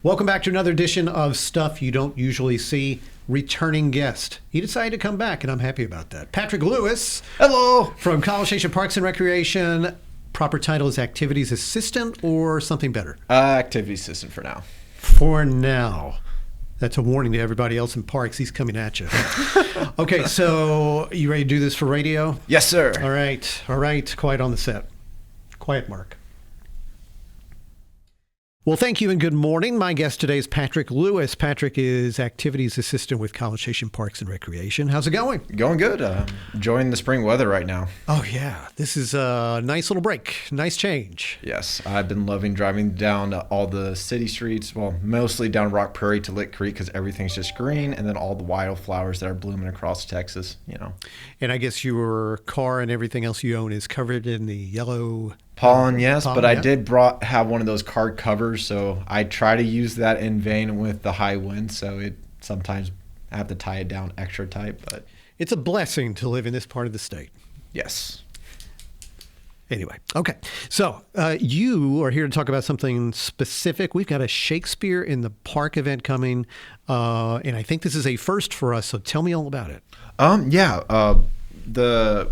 Welcome back to another edition of Stuff You Don't Usually See. Returning guest. He decided to come back, and I'm happy about that. Patrick Lewis. Hello. From College Station Parks and Recreation. Proper title is Activities Assistant or something better? Activities Assistant for now. For now. That's a warning to everybody else in parks. He's coming at you. Okay, so you ready to do this for radio? Yes, sir. All right. Quiet on the set. Quiet, Mark. Well, thank you and good morning. My guest today is Patrick Lewis. Patrick is Activities Assistant with College Station Parks and Recreation. How's it going? Going good. Enjoying the spring weather right now. Oh, yeah. This is a nice little break. Nice change. Yes. I've been loving driving down all the city streets, well, mostly down Rock Prairie to Lick Creek because everything's just green, and then all the wildflowers that are blooming across Texas, And I guess your car and everything else you own is covered in the yellow pollen, yes, pollen, but I yeah. did have one of those card covers, so I try to use that in vain with the high wind, so it sometimes I have to tie it down extra tight, but It's a blessing to live in this part of the state. yes. Anyway, okay. So you are here to talk about something specific. We've got a Shakespeare in the Park event coming, and I think this is a first for us, so tell me all about it. The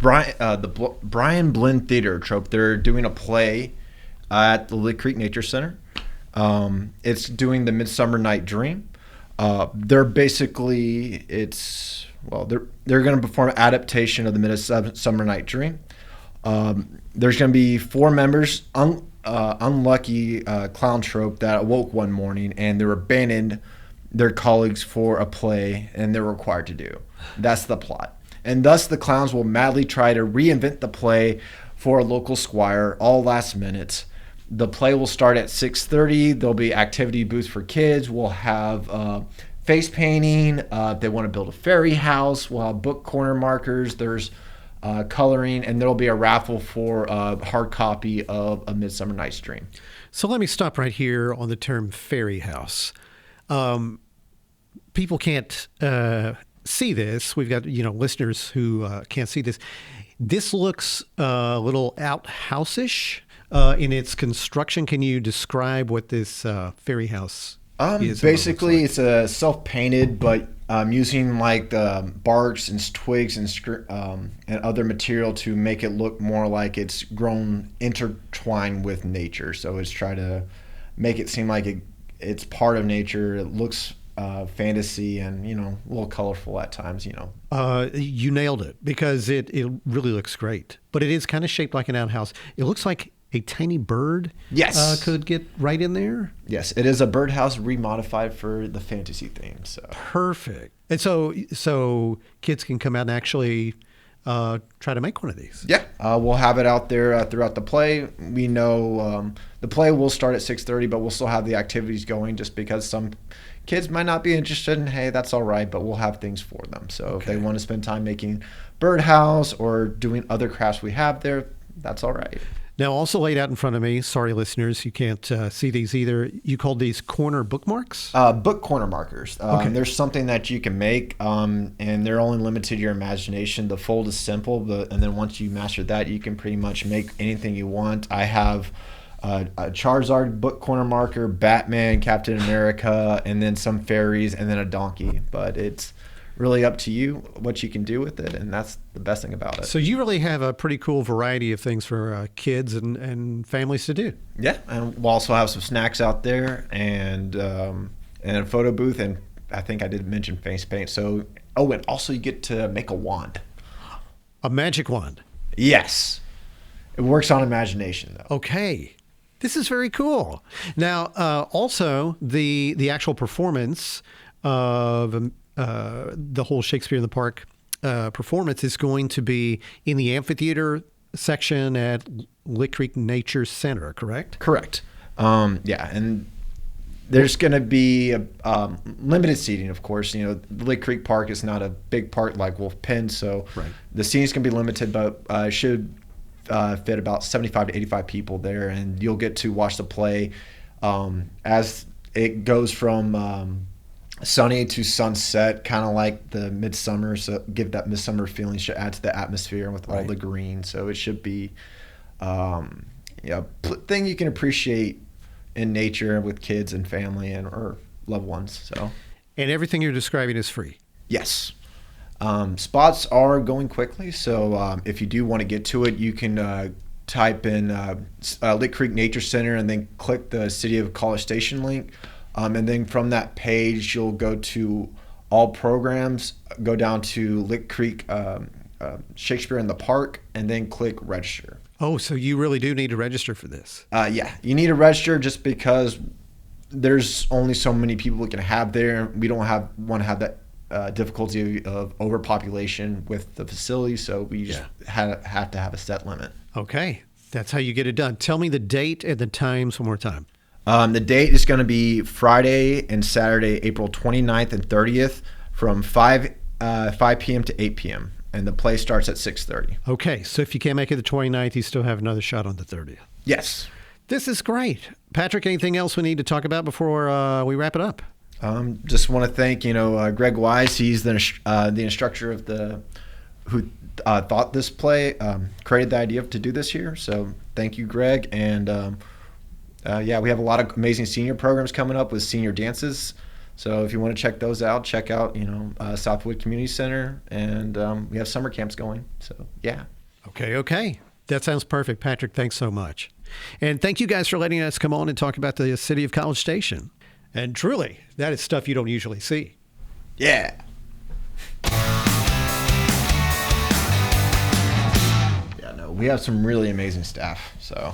Brian Blinn Theater Trope, they're doing a play at the Lick Creek Nature Center. It's doing the Midsummer Night Dream. They're basically, they're going to perform an adaptation of the Midsummer Night Dream. There's going to be four members, unlucky clown trope that awoke one morning and they were abandoned their colleagues for a play and they're required to do. That's the plot. And thus the clowns will madly try to reinvent the play for a local squire, all last minute. The play will start at 6:30. There'll be activity booths for kids. We'll have face painting. If they want to build a fairy house, we'll have book corner markers. There's coloring, and there'll be a raffle for a hard copy of A Midsummer Night's Dream. So let me stop right here on the term fairy house. People can't see this. We've got listeners who can't see this. This looks a little outhouse-ish in its construction. Can you describe what this fairy house is? Basically, it's a self-painted, but using like barks and twigs and other material to make it look more like it's grown intertwined with nature. So it's try to make it seem like it's part of nature. It looks fantasy and a little colorful at times. You nailed it because it really looks great, but it is kind of shaped like an outhouse. It looks like a tiny bird. Yes, could get right in there. Yes, it is a birdhouse remodified for the fantasy theme. So perfect. And so kids can come out and actually try to make one of these. Yeah, we'll have it out there throughout the play. We know the play will start at 6:30, but we'll still have the activities going just because some kids might not be interested in, hey, that's all right, but we'll have things for them. So if they want to spend time making birdhouse or doing other crafts we have there, that's all right. Now, also laid out in front of me, sorry, listeners, you can't see these either. You called these corner bookmarks? Book corner markers. There's something that you can make, and they're only limited to your imagination. The fold is simple, and then once you master that, you can pretty much make anything you want. I have a Charizard book corner marker, Batman, Captain America, and then some fairies, and then a donkey. But it's really up to you what you can do with it, and that's the best thing about it. So you really have a pretty cool variety of things for kids and families to do. Yeah, and we'll also have some snacks out there and a photo booth, and I think I did mention face paint. So, and also you get to make a wand. A magic wand? Yes. It works on imagination, though. Okay. This is very cool. Now, also the actual performance of the whole Shakespeare in the Park performance is going to be in the amphitheater section at Lick Creek Nature Center, correct? Correct. And there's going to be limited seating, of course. Lick Creek Park is not a big park like Wolf Pen, so the seating's going to be limited, but should fit about 75 to 85 people there, and you'll get to watch the play as it goes from sunny to sunset, kind of like the midsummer, so give that midsummer feeling, should add to the atmosphere with all the green. So it should be thing you can appreciate in nature with kids and family and or loved ones. So, And everything you're describing is free. yes. Spots are going quickly, so if you do want to get to it, you can type in Lick Creek Nature Center and then click the City of College Station link. And then from that page, you'll go to all programs, go down to Lick Creek Shakespeare in the Park, and then click register. Oh, so you really do need to register for this. Yeah, you need to register just because there's only so many people we can have there. We don't want to have that difficulty of overpopulation with the facility, so we just have to have a set limit. Okay, that's how you get it done. Tell me the date and the times one more time. The date is going to be Friday and Saturday, April 29th and 30th from 5 p.m. to 8 p.m. And the play starts at 6:30. Okay, so if you can't make it the 29th, you still have another shot on the 30th. Yes. This is great. Patrick, anything else we need to talk about before we wrap it up? Just want to thank, Greg Wise. He's the instructor of who thought this play, created the idea to do this here. So thank you, Greg. And we have a lot of amazing senior programs coming up with senior dances. So if you want to check those out, check out, Southwood Community Center. And we have summer camps going. So, yeah. Okay. That sounds perfect. Patrick, thanks so much. And thank you guys for letting us come on and talk about the City of College Station. And truly, that is stuff you don't usually see. Yeah. Yeah, no, we have some really amazing staff, so